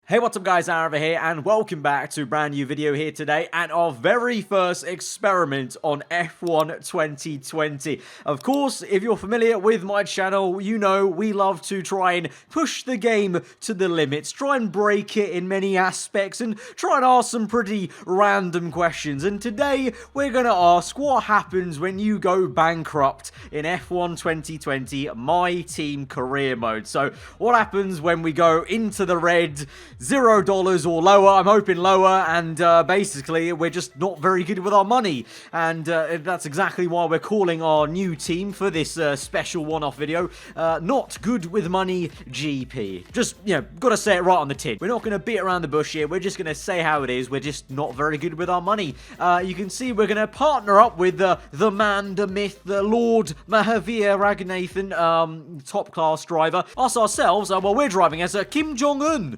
Hey, what's up guys, aarava here, and welcome back to a brand new video here today, and our very first experiment on F1 2020. Of course, if you're familiar with my channel, you know we love to try and push the game to the limits, try and break it in many aspects, and try and ask some pretty random questions. And today, we're going to ask what happens when you go bankrupt in F1 2020 My Team Career Mode. So, what happens when we go into the red, $0 or lower? I'm hoping lower, and basically we're just not very good with our money, and that's exactly why we're calling our new team for this special one-off video Not Good With Money GP. Just, you know, gotta say it right on the tin. We're not gonna beat around the bush here, we're just gonna say how it is. We're just not very good with our money. You can see we're gonna partner up with the man, the myth, the Lord Mahavir Raghunathan, top class driver. Us ourselves, well, we're driving as Kim Jong-un,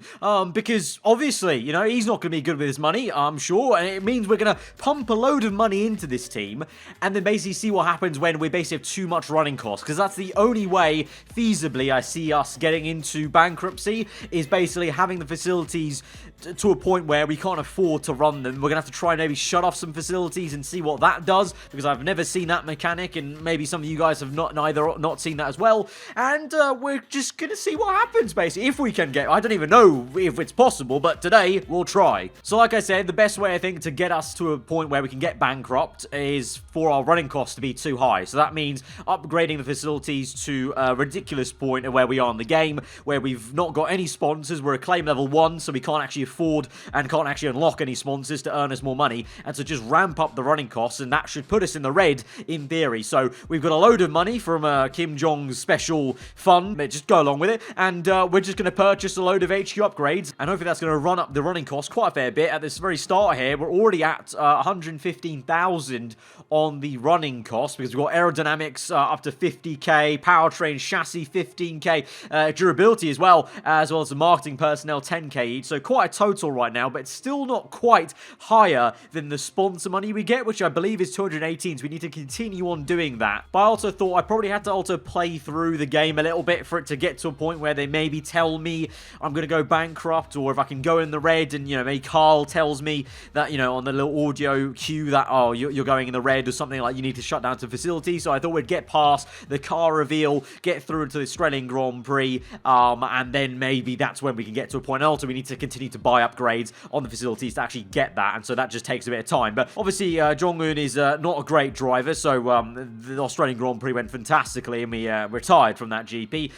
because obviously, you know, he's not going to be good with his money, I'm sure, and it means we're going to pump a load of money into this team, and then basically see what happens when we basically have too much running costs, because that's the only way, feasibly, I see us getting into bankruptcy, is basically having the facilities to a point where we can't afford to run them. We're going to have to try and maybe shut off some facilities and see what that does, because I've never seen that mechanic, and maybe some of you guys have not seen that as well, and we're just going to see what happens, basically, if we can get, I don't even know if it's possible, but today we'll try. So like I said, the best way I think to get us to a point where we can get bankrupt is for our running costs to be too high. So that means upgrading the facilities to a ridiculous point of where we are in the game, where we've not got any sponsors. We're a claim level 1, so we can't actually afford and can't actually unlock any sponsors to earn us more money, and so just ramp up the running costs, and that should put us in the red in theory. So we've got a load of money from Kim Jong's special fund, just go along with it, and we're just going to purchase a load of HQ upgrades, and hopefully that's going to run up the running cost quite a fair bit. At this very start here, we're already at 115,000 on the running cost, because we've got aerodynamics up to 50k, powertrain chassis 15k, durability as well as the marketing personnel 10k each, so quite a total right now, but it's still not quite higher than the sponsor money we get, which I believe is 218, so we need to continue on doing that. But I also thought I probably had to also play through the game a little bit for it to get to a point where they maybe tell me I'm going to go bankrupt, or if I can go in the red, and, you know, maybe Carl tells me that, you know, on the little audio cue that, oh, you're going in the red, or something like you need to shut down some facilities. So I thought we'd get past the car reveal, get through into the Australian Grand Prix, and then maybe that's when we can get to a point. Also, we need to continue to buy upgrades on the facilities to actually get that, and so that just takes a bit of time. But obviously, Jong-un is not a great driver, so the Australian Grand Prix went fantastically, and we retired from that GP.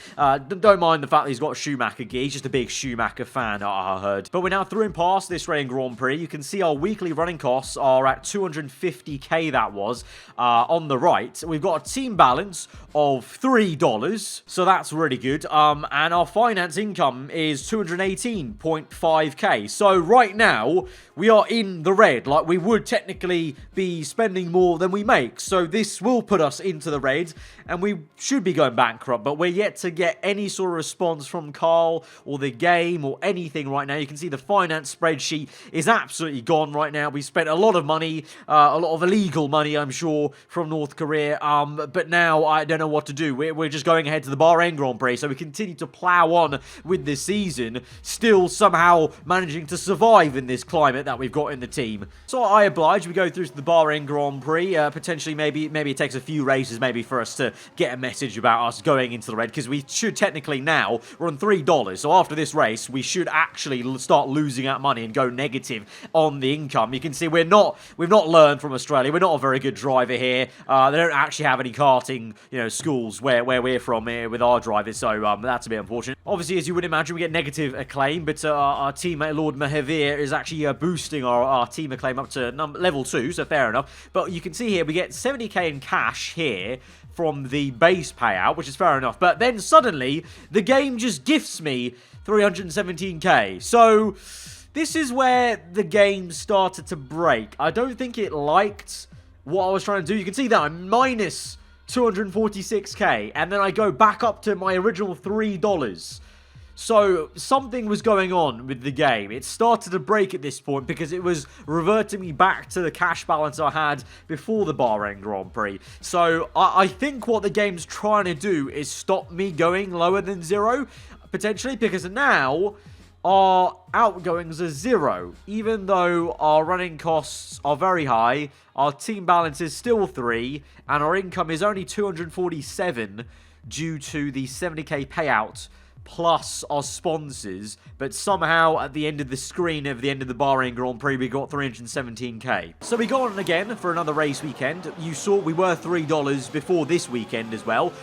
Don't mind the fact that he's got Schumacher gear. He's just a big Schumacher fan, I heard. But we're now through and past the Australian Grand Prix. You can see our weekly running costs are at 250k, that was, on the right. We've got a team balance of $3, so that's really good. And our finance income is 218.5k. So right now, we are in the red. Like, we would technically be spending more than we make. So this will put us into the red, and we should be going bankrupt, but we're yet to get any sort of response from Carl or the game or anything right now. You can see the finance spreadsheet is absolutely gone right now. We spent a lot of money, a lot of illegal money, I'm sure, from North Korea, but now I don't know what to do. We're just going ahead to the Bahrain Grand Prix, so we continue to plow on with this season, still somehow managing to survive in this climate that we've got in the team. So I oblige, we go through to the Bahrain Grand Prix, potentially maybe it takes a few races maybe for us to get a message about us going into the red, because we should technically now, we're on $3, so after this race, we should actually start losing out money and go negative on the income. You can see we've not learned from Australia. We're not a very good driver here. They don't actually have any karting, you know, schools where we're from here with our drivers, so that's a bit unfortunate. Obviously, as you would imagine, we get negative acclaim, but our teammate Lord Mahavir is actually boosting our team acclaim up to level 2, so fair enough. But you can see here, we get 70k in cash here from the base payout, which is fair enough. But then suddenly, the game just gifts me 317k. So this is where the game started to break. I don't think it liked what I was trying to do. You can see that I'm minus 246k, and then I go back up to my original $3. So something was going on with the game. It started to break at this point because it was reverting me back to the cash balance I had before the Bahrain Grand Prix. So I think what the game's trying to do is stop me going lower than 0, potentially, because now our outgoings are 0. Even though our running costs are very high, our team balance is still 3, and our income is only 247 due to the 70k payout plus our sponsors, but somehow at the end of the screen of the end of the Bahrain Grand Prix, we got 317k. So we go on again for another race weekend. You saw we were $3 before this weekend as well.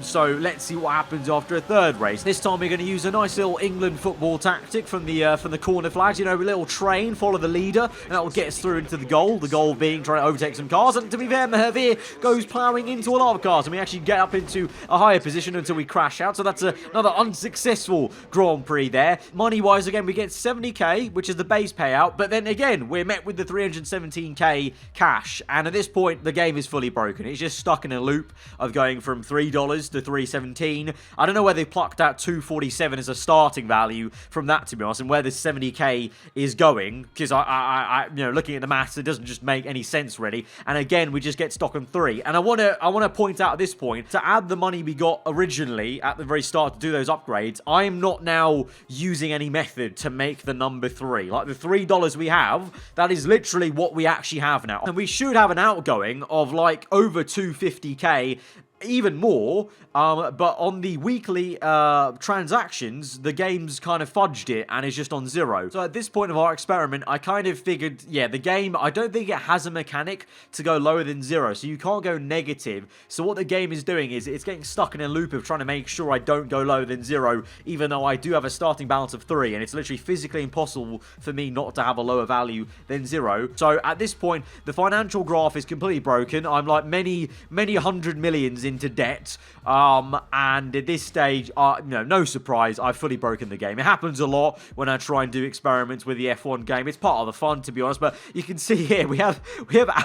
So let's see what happens after a third race. This time we're going to use a nice little England football tactic from the corner flags. You know, a little train, follow the leader, and that will get us through into the goal. The goal being trying to overtake some cars. And to be fair, Mahavir goes ploughing into a lot of cars, and we actually get up into a higher position until we crash out. So that's another unsuccessful Grand Prix there. Money-wise, again, we get 70k, which is the base payout, but then again, we're met with the 317k cash, and at this point, the game is fully broken. It's just stuck in a loop of going from $3 to 317. I don't know where they plucked out 247 as a starting value from that, to be honest, and where this 70k is going, because you know, looking at the maths, it doesn't just make any sense, really, and again, we just get stuck on 3, and I want to point out at this point, to add the money we got originally at the very start to do those upgrades, I am not now using any method to make the number 3. Like the $3 we have, that is literally what we actually have now. And we should have an outgoing of like over 250k, even more, but on the weekly transactions, the game's kind of fudged it and is just on 0. So at this point of our experiment, I kind of figured, yeah, the game, I don't think it has a mechanic to go lower than 0, so you can't go negative. So what the game is doing is it's getting stuck in a loop of trying to make sure I don't go lower than 0, even though I do have a starting balance of 3, and it's literally physically impossible for me not to have a lower value than 0. So at this point, the financial graph is completely broken. I'm like many hundred millions into debt, and at this stage, no surprise, I've fully broken the game. It happens a lot when I try and do experiments with the F1 game. It's part of the fun, to be honest, but you can see here, we have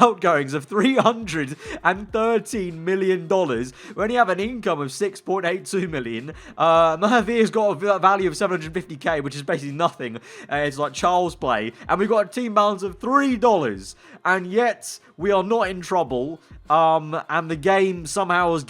outgoings of $313 million. We only have an income of 6.82 million. Mahavir's got a value of 750k, which is basically nothing. It's like child's play, and we've got a team balance of $3, and yet we are not in trouble, and the game somehow is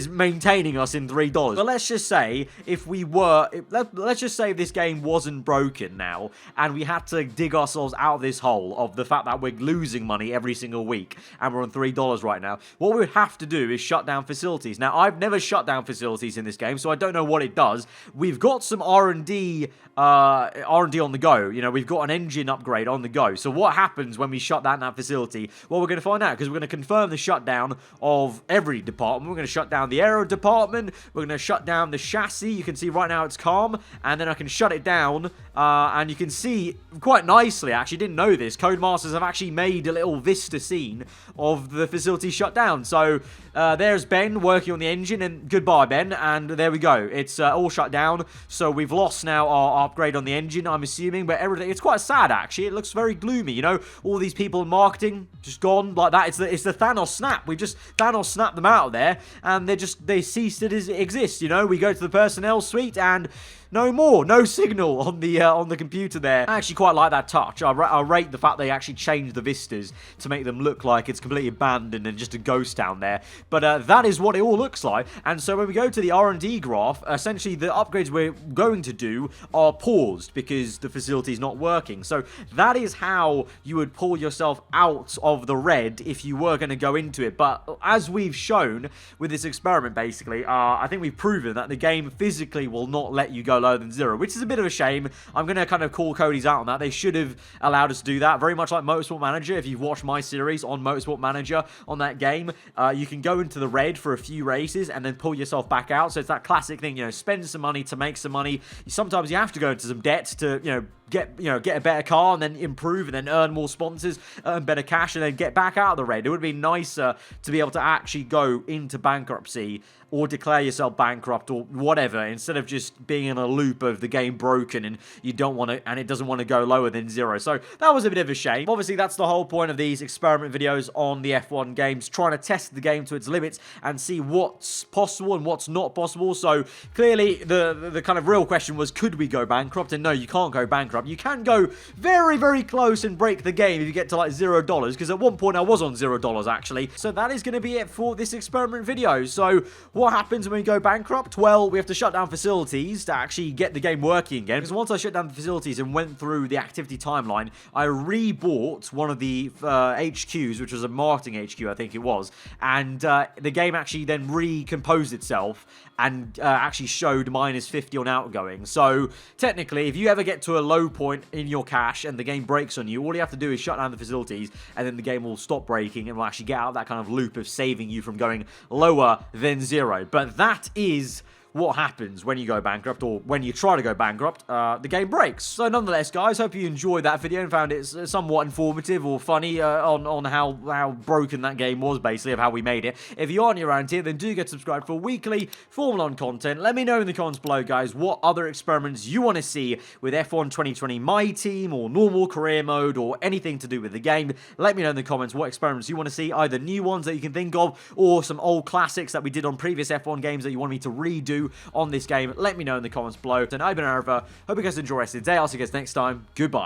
maintaining us in $3. But let's just say let's just say this game wasn't broken now, and we had to dig ourselves out of this hole of the fact that we're losing money every single week, and we're on $3 right now. What we would have to do is shut down facilities. Now, I've never shut down facilities in this game, so I don't know what it does. We've got some R&D on the go. You know, we've got an engine upgrade on the go. So what happens when we shut down that facility? Well, we're going to find out, because we're going to confirm the shutdown of every department. We're going to shut down the aero department. We're going to shut down the chassis. You can see right now it's calm, and then I can shut it down, and you can see quite nicely, actually, didn't know this, Codemasters have actually made a little vista scene of the facility shut down. So there's Ben working on the engine, and goodbye, Ben, and there we go. It's all shut down, so we've lost now our upgrade on the engine, I'm assuming, but everything, it's quite sad, actually. It looks very gloomy, you know, all these people in marketing just gone like that. It's the Thanos snap. We just Thanos snapped them out of there, and they ceased to exist, you know. We go to the personnel suite, and no signal on the computer there. I actually quite like that touch. I rate the fact they actually changed the vistas to make them look like it's completely abandoned and just a ghost town there. But that is what it all looks like. And so when we go to the R&D graph, essentially the upgrades we're going to do are paused because the facility is not working. So that is how you would pull yourself out of the red if you were going to go into it. But as we've shown with this experiment, basically, I think we've proven that the game physically will not let you go lower than 0, which is a bit of a shame. I'm going to kind of call Cody's out on that. They should have allowed us to do that, very much like Motorsport Manager. If you've watched my series on Motorsport Manager on that game, you can go into the red for a few races and then pull yourself back out. So it's that classic thing, you know, spend some money to make some money. Sometimes you have to go into some debt to, get a better car and then improve and then earn more sponsors, earn better cash, and then get back out of the red. It would be nicer to be able to actually go into bankruptcy or declare yourself bankrupt or whatever, instead of just being in a loop of the game broken and you don't want to, and it doesn't want to go lower than 0. So that was a bit of a shame. Obviously, that's the whole point of these experiment videos on the F1 games, trying to test the game to its limits and see what's possible and what's not possible. So clearly, the kind of real question was, could we go bankrupt? And no, you can't go bankrupt bankrupt. You can go very, very close and break the game if you get to like $0, because at one point I was on $0 actually. So that is going to be it for this experiment video. So what happens when we go bankrupt? Well, we have to shut down facilities to actually get the game working again, because once I shut down the facilities and went through the activity timeline, I rebought one of the HQs, which was a marketing HQ, I think it was, and the game actually then recomposed itself and actually showed -50 on outgoing. So technically, if you ever get to a low point in your cache and the game breaks on you, all you have to do is shut down the facilities, and then the game will stop breaking and will actually get out of that kind of loop of saving you from going lower than 0. But that is what happens when you go bankrupt, or when you try to go bankrupt, the game breaks. So nonetheless, guys, hope you enjoyed that video and found it somewhat informative or funny on how broken that game was, basically, of how we made it. If you aren't around here, then do get subscribed for weekly Formula 1 content. Let me know in the comments below, guys, what other experiments you want to see with F1 2020 My Team, or normal career mode, or anything to do with the game. Let me know in the comments what experiments you want to see, either new ones that you can think of, or some old classics that we did on previous F1 games that you want me to redo on this game. Let me know in the comments below. And I've been aarava. Hope you guys enjoy the rest of the day. I'll see you guys next time. Goodbye.